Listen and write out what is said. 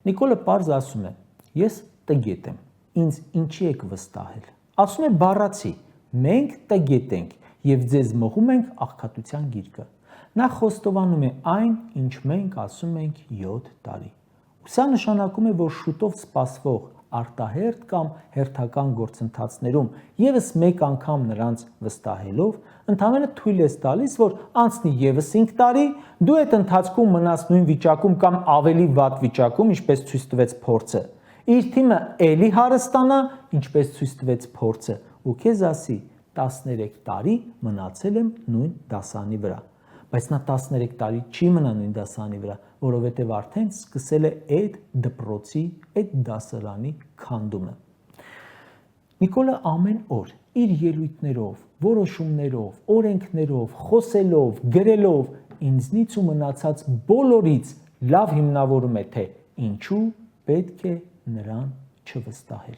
Նիկոլը պարզ ասում է. ես տգետ եմ, ինձ ինչի եք վստահել։ Ասում է բառացի, մենք տգետ ենք և ձեզ մղում ենք աղքատության գիրկը։ Նա խոստովանում է այն, ինչ մենք ասում ենք 7 տարի։ Սա նշանակում է, որ շուտով սպասվող արտահերթ կամ հերթական գործընթացներում ևս մեկ անգամ նրանց վստահելով, ընդհանրապես թույլ ես տալիս, որ անցնի ևս 5 տարի, դու այդ ընթացքում մնաս նույն վիճակում կամ ավելի վատ վիճակում, ինչպես ցույց տվեց փորձը։ Իր թիմը էլի հարստանա, ինչպես ցույց տվեց փորձը, ու քեզ ասի 13 տարի մնացել եմ նույն դասարանի վրա։ Բայց նա 13 տարի չի մնա նույն դասարանի վրա, որովհետև արդեն սկսել է այդ դպրոցի, այդ դասարանի քանդումը։ Նիկոլը ամեն օր իր ելույթներով, որոշումներով, օրենքներով, խոսելով, գրելով ինձնից ու մնացած բոլորից լավ հիմնավորում է, թե ինչու պետք է նրան չվստահել։